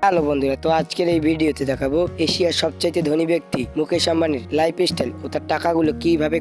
Hello বন্ধুরা, তো আজকের এই ভিডিওতে দেখাবো এশিয়ার সবচাইতে ধনী ব্যক্তি মুকেশ আম্বানির লাইফ স্টাইল ও তার টাকাগুলো কিভাবে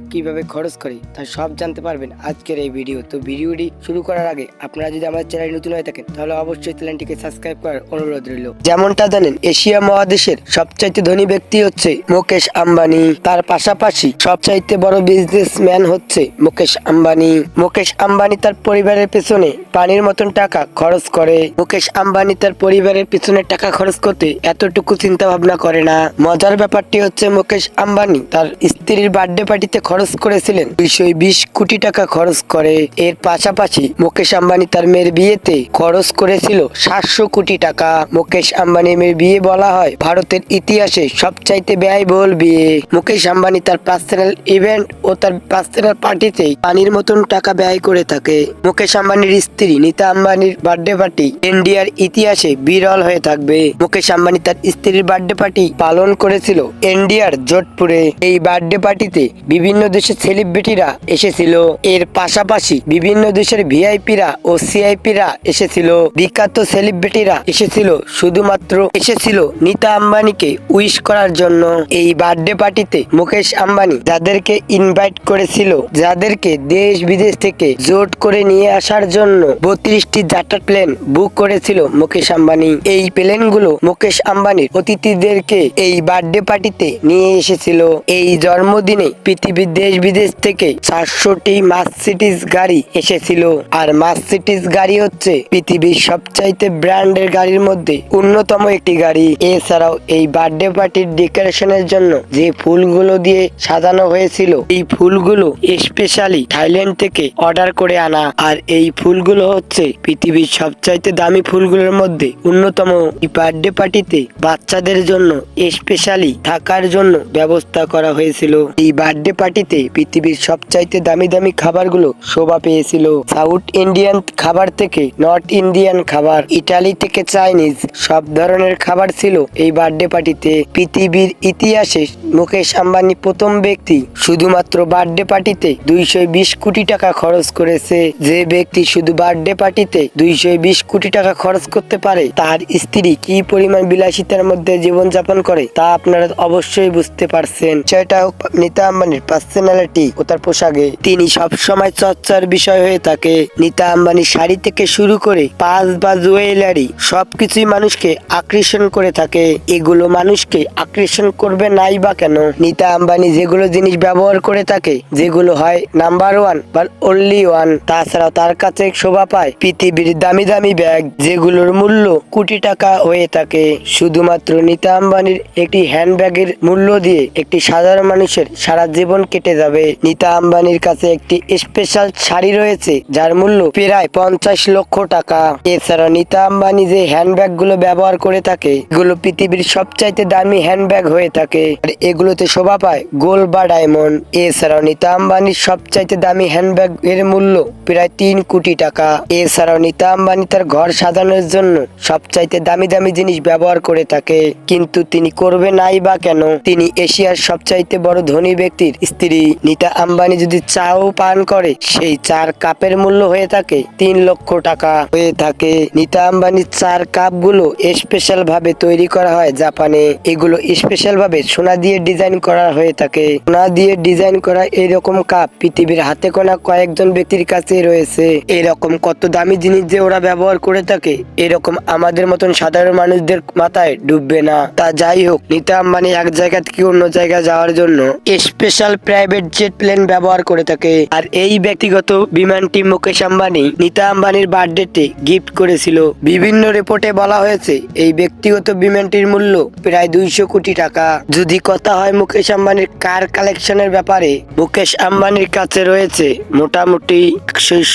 খরচ করে তার সব জানতে পারবেন আজকের এই ভিডিও। তো ভিডিওটি শুরু করার আগে আপনারা যদি আমার চ্যানেল নতুন হয়ে থাকেন তাহলে অবশ্যই চ্যানেলটিকে সাবস্ক্রাইব করার অনুরোধ রইল। যেমনটা জানেন, এশিয়া মহাদেশের সবচাইতে ধনী ব্যক্তি হচ্ছে মুকেশ আম্বানি। তার পাশাপাশি সবচাইতে বড় বিজনেসম্যান হচ্ছে মুকেশ আম্বানি। মুকেশ আম্বানি তার পরিবারের পেছনে পানির মতন টাকা খরচ করে। মুকেশ আম্বানি তার পরিবারের পিছনে টাকা খরচ করতে এতটুকু চিন্তা ভাবনা করে না। মজার ব্যাপারটি হচ্ছে, মুকেশ আম্বানি তার স্ত্রীর বার্থডে পার্টিতে খরচ করেছিলেন 220 কোটি টাকা খরচ করে। এর পাশাপাশি মুকেশ আম্বানি তার মেয়ের বিয়েতে খরচ করেছিল 700 কোটি টাকা। মুকেশ আম্বানির মেয়ের বিয়ে বলা হয় ভারতের ইতিহাসে সবচাইতে ব্যয়বহুল বিয়ে। মুকেশ আম্বানি তার পার্সোনাল ইভেন্ট ও তার পার্সোনাল পার্টিতে পানির মতন টাকা ব্যয় করে থাকে। মুকেশ আম্বানির স্ত্রী নীতা আম্বানির বার্থডে পার্টি ইন্ডিয়ার ইতিহাসে বিরল হয়ে থাকবে। মুকেশ আম্বানি তার স্ত্রীর বার্থডে পার্টি পালন করেছিল ইন্ডিয়ার যোধপুরে। এই বার্থডে পার্টিতে বিভিন্ন দেশের সেলিব্রিটিরা এসেছিল। এর পাশাপাশি বিভিন্ন দেশের ভিআইপিরা ও সিআইপিরা এসেছিল। বিখ্যাত সেলিব্রিটিরা এসেছিল, শুধুমাত্র এসেছিল নীতা আম্বানিকে উইশ করার জন্য। এই বার্থডে পার্টিতে মুকেশ আম্বানি যাদেরকে ইনভাইট করেছিল, যাদেরকে দেশ বিদেশ থেকে জোট করে নিয়ে আসার জন্য 32টি চার্টার প্লেন বুক করেছিল মুকেশ আম্বানি। এই প্লেনগুলো মুকেশ আম্বানির অতিথিদেরকে এই বার্থডে পার্টিতে নিয়ে এসেছিল। এই জন্মদিনে পৃথিবীর দেশ বিদেশ থেকে 400টি মার্সিডিজ গাড়ি এসেছিল। আর মার্সিডিজ গাড়ি হচ্ছে পৃথিবীর সবচাইতে ব্র্যান্ডের গাড়ির মধ্যে অন্যতম একটি গাড়ি। এছাড়াও এই বার্থডে পার্টির ডেকোরেশনের জন্য যে ফুলগুলো দিয়ে সাজানো হয়েছিল, এই ফুলগুলো স্পেশালি থাইল্যান্ড থেকে অর্ডার করে আনা। আর এই ফুলগুলো হচ্ছে পৃথিবীর সবচাইতে দামি ফুলগুলোর মধ্যে অন্যতম। এই বার্থডে পার্টিতে বাচ্চাদের জন্য স্পেশালি থাকার জন্য ব্যবস্থা করা হয়েছিল। এই বার্থডে পার্টিতে পৃথিবীর সবচাইতে দামি দামি খাবারগুলো শোভা পেয়েছিল। সাউথ ইন্ডিয়ান খাবার থেকে নর্থ ইন্ডিয়ান খাবার, ইটালি থেকে চাইনিজ, সব ধরনের খাবার ছিল এই বার্থডে পার্টিতে। পৃথিবীর ইতিহাসে মুকেশ আম্বানি প্রথম ব্যক্তি শুধুমাত্র বার্থডে পার্টিতে 220 কোটি টাকা খরচ করেছে। যে ব্যক্তি শুধু বার্থডে পার্টিতে 220 কোটি টাকা খরচ করতে পারে, তার স্ত্রী কি পরিমাণ বিলাসিতার মধ্যে জীবনযাপন করে তা আপনারা অবশ্যই বুঝতে পারছেন। সেটা নীতা আম্বানির পার্সোনালিটি ও তার পোশাকে তিনি সবসময় চর্চার বিষয় হয়ে থাকে। নীতা আম্বানি শাড়ি থেকে শুরু করে পাঁচ বা জুয়েলারি সবকিছুই মানুষকে আকর্ষণ করে থাকে। এগুলো মানুষকে আকর্ষণ করবে নাই বা কেন? নীতা আম্বানি যেগুলো জিনিস ব্যবহার করে থাকে, যেগুলো হয় নাম্বার 1 বা অনলি 1, তাছাড়াও তার কাছে শোভা পায় পৃথিবীর দামি দামি ব্যাগ, যেগুলোর মূল্য কোটি টাকা হয়ে থাকে। শুধুমাত্র নীতা আম্বানির একটি হ্যান্ডব্যাগের মূল্য দিয়ে একটি সাধারণ মানুষের সারা জীবন কেটে যাবে। নীতা আম্বানির কাছে একটি স্পেশাল শাড়ি রয়েছে যার মূল্য প্রায় 50 লক্ষ টাকা। এছাড়া নীতা আম্বানি যে হ্যান্ডব্যাগ গুলো ব্যবহার করে থাকে, এগুলো পৃথিবীর সবচাইতে দামি হ্যান্ডব্যাগ হয়ে থাকে। আর এগুলোতে শোভা পায় গোল্ড বা ডায়মন্ড। এছাড়াও নীতা আম্বানির সবচাইতে দামি হ্যান্ডব্যাগ এর মূল্য প্রায় 3 কোটি টাকা। এছাড়াও নীতা আম্বানি তার ঘর সাজানোর জন্য সবচাইতে দামি দামি জিনিস ব্যবহার করে থাকে। কিন্তু তিনি করবে নাই বা কেন? তিনি এশিয়ার সবচাইতে বড় ধনী ব্যক্তির স্ত্রী। নীতা আম্বানি যদি চাও পান করে, সেই চার কাপের মূল্য হয়ে থাকে 3 লক্ষ টাকা হয়ে থাকে। নীতা আম্বানির চার কাপ গুলো স্পেশাল ভাবে তৈরি করা হয় জাপানে। এগুলো স্পেশাল ভাবে সোনা দিয়ে ডিজাইন করা হয়ে থাকে। সোনা দিয়ে ডিজাইন করা এরকম কাপ পৃথিবীর হাতে গোনা কয়েকজন ব্যক্তির কাছে রয়েছে। এরকম কত দামি জিনিস যে ওরা ব্যবহার করে থাকে, এরকম আমাদের মতন সাধারণ মানুষদের মাথায় ডুববে না। তা যাই হোক, নীতা আম্বানি এক জায়গা থেকে অন্য জায়গায় যাওয়ার জন্য স্পেশাল প্রাইভেট জেট প্লেন ব্যবহার করে থাকে। আর এই ব্যক্তিগত বিমানটি মুকেশ আম্বানি নীতা আম্বানির বার্থডেতে গিফট করেছিল। বিভিন্ন রিপোর্টে বলা হয়েছে এই ব্যক্তিগত বিমানটির মূল্য প্রায় 200 কোটি টাকা। যদি কথা হয় মুকেশ আম্বানির কার কালেকশনের ব্যাপারে, মুকেশ আম্বানির কাছে রয়েছে মোটামুটি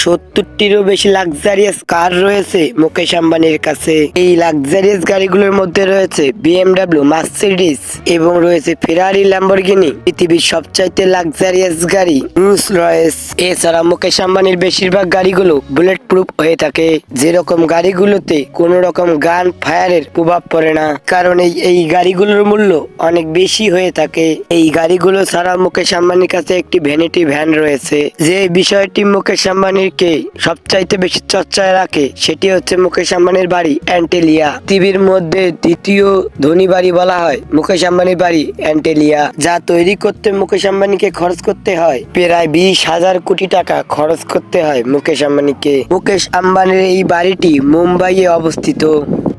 70টিরও বেশি লাক্সারিয়াস কার রয়েছে মুকেশ আম্বানির কাছে। এই লাক্সারিয়াস গাড়িগুলোর মধ্যে রয়েছে BMW, মার্সিডিজ এবং রয়েছে ফেরারি, ল্যাম্বরগিনি। পৃথিবীর সবচাইতে লাক্সারিয়াস গাড়ি রোলস রয়েস। এছাড়া মুকেশ আম্বানির বেশিরভাগ গাড়িগুলো বুলেট প্রুফ হয়ে থাকে, যেরকম গাড়িগুলোতে কোন রকম গান ফায়ারের প্রভাব পড়ে না। কারণ এই গাড়িগুলোর মূল্য অনেক বেশি হয়ে হয়ে থাকে। এই গাড়িগুলো ছাড়া মুকেশ আম্বানির কাছে একটি ভ্যানিটি ভ্যান রয়েছে। যে বিষয়টি মুকেশ আম্বানিকে সবচাইতে বেশি চর্চায় রাখে সেটি হচ্ছে মুকেশ আম্বানির বাড়ি অ্যান্টেলিয়া। পৃথিবীর মধ্যে দ্বিতীয় ধনী বাড়ি বলা হয় মুকেশ আম্বানির বাড়ি অ্যান্টেলিয়া, যা তৈরি করতে মুকেশ আম্বানিকে খরচ করতে হয় প্রায় 20,000 কোটি টাকা খরচ করতে হয় মুকেশ আম্বানিকে। মুকেশ আম্বানির এই বাড়িটি মুম্বাইয়ে অবস্থিত।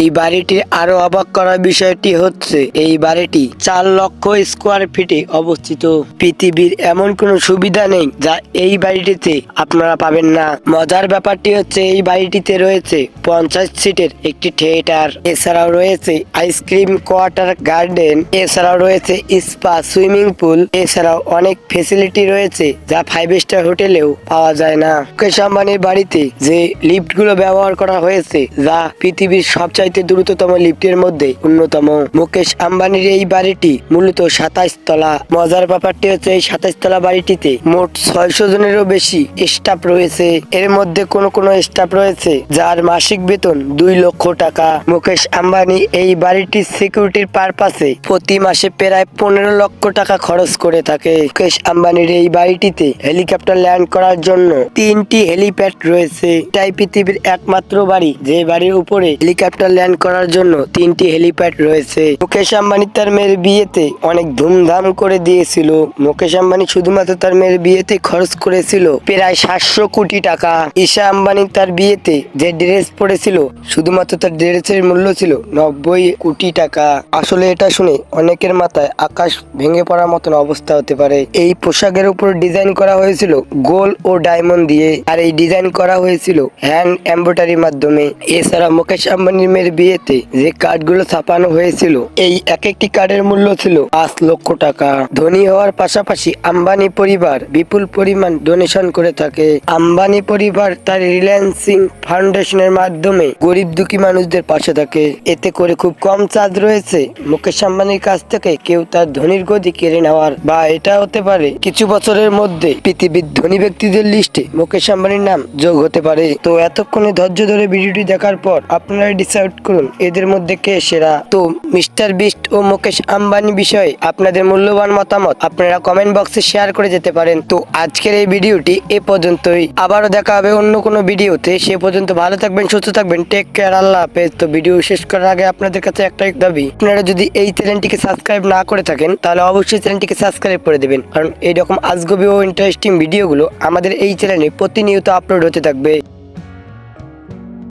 এই বাড়িটির আরো অবাক করার বিষয়টি হচ্ছে এই বাড়িটি 4 লক্ষ স্কোয়ার ফিটে অবস্থিত। পৃথিবীর এমন কোনো সুবিধা নেই যা এই বাড়িটিতে আপনারা পাবেন না। মজার ব্যাপারটি হচ্ছে এই বাড়িটিতে রয়েছে 50 সিটের একটি থিয়েটার, এছাড়াও রয়েছে আইসক্রিম কোয়ার্টার গার্ডেন, এছাড়াও রয়েছে স্পা, সুইমিং পুল, এছাড়াও অনেক ফেসিলিটি রয়েছে যা 5 স্টার হোটেলেও পাওয়া যায় না। মুকেশ আম্বানির বাড়িতে যে লিফট গুলো ব্যবহার করা হয়েছে যা পৃথিবীর সবচাইতে দ্রুততম লিফটের মধ্যে অন্যতম। মুকেশ আম্বানির এই বাড়িটি মূলত 27 তলা। মজার ব্যাপারটি হচ্ছে এই 27 তলা বাড়িটিতে মোট 600 জনেরও বেশি স্টাফ রয়েছে। এর মধ্যে কোন কোন স্টাফ রয়েছে যার মাসিক বেতন 2 লক্ষ টাকা। মুকেশ আম্বানি এই বাড়িটির সিকিউরিটির পারপাসে প্রতি মাসে প্রায় 15 লক্ষ টাকা খরচ করে থাকে। মুকেশ আম্বানির এই বাড়িটিতে হেলিকপ্টার ল্যান্ড করার জন্য 3টি হেলিপ্যাড রয়েছে। এটাই পৃথিবীর একমাত্র বাড়ি যে বাড়ির উপরে হেলিকপ্টার ল্যান্ড করার জন্য 3টি হেলিপ্যাড রয়েছে। মুকেশ আম্বানি তার মেয়ের বিয়েতে অনেক ধুমধাম করে দিয়েছিল। মুকেশ আম্বানি শুধুমাত্র তার মেয়ের বিয়েতে খরচ করেছিল প্রায় 700 কোটি টাকা। ঈশা আম্বানি তার বিয়েতে যে ড্রেস পরেছিল শুধুমাত্র তার ড্রেসের মূল্য ছিল 90 কোটি টাকা। আসলে এটা শুনে অনেকের মাথায় আকাশ ভেঙে পড়ার মতন অবস্থা হতে পারে। এই পোশাকের উপর ডিজাইন করা হয়েছিল গোল্ড ও ডায়মন্ড দিয়ে, আর এই ডিজাইন করা হয়েছিল হ্যান্ড এমব্রয়ডারির মাধ্যমে। এছাড়া মুকেশ আম্বানির মেয়ের বিয়েতে যে কার্ডগুলো ছাপানো হয়েছিল এই এক একটি কার্ডের মূল্য ছিল 5 লক্ষ টাকা। ধনী হওয়ার পাশাপাশি আম্বানি পরিবার বিপুল পরিমাণ ডোনেশন করে থাকে। আম্বানি পরিবার তার রিলায়েন্সিং ফাউন্ডেশনের মাধ্যমে গরিব দুঃখী মানুষদের পাশে থাকে। এতে করে খুব কম চার্জ রয়েছে মুকেশ আম্বানির কাছ থেকে কেউ তার ধনীর গদি কেড়ে নেওয়ার, বা এটা হতে পারে কিছু বছরের মধ্যে পৃথিবীর ধনী ব্যক্তিদের লিস্টে মুকেশ আম্বানির নাম যোগ হতে পারে। তো এতক্ষণে ধৈর্য ধরে ভিডিওটি দেখার পর আপনারা ডিসাইড করুন এদের মধ্যে কে সেরা। তো মিস্টার বিস্ট ও মুকেশ আম্বানি বিষয়ে আপনাদের মূল্যবান মতামত আপনারা কমেন্ট বক্সে শেয়ার করে যেতে পারেন। তো আজকের এই ভিডিওটি এ পর্যন্তই, আবারও দেখা হবে অন্য কোনো ভিডিওতে। সে পর্যন্ত ভালো থাকবেন, সুস্থ থাকবেন, টেক কেয়ার, আল্লাহ হাফেজ। তো ভিডিও শেষ করার আগে আপনাদের কাছে একটাই দাবি, আপনারা যদি এই চ্যানেলটিকে সাবস্ক্রাইব না করে থাকেন তাহলে অবশ্যই চ্যানেলটিকে সাবস্ক্রাইব করে দেবেন, কারণ এইরকম আজগবি ও ইন্টারেস্টিং ভিডিওগুলো আমাদের এই চ্যানেলে প্রতিনিয়ত আপলোড হতে থাকবে।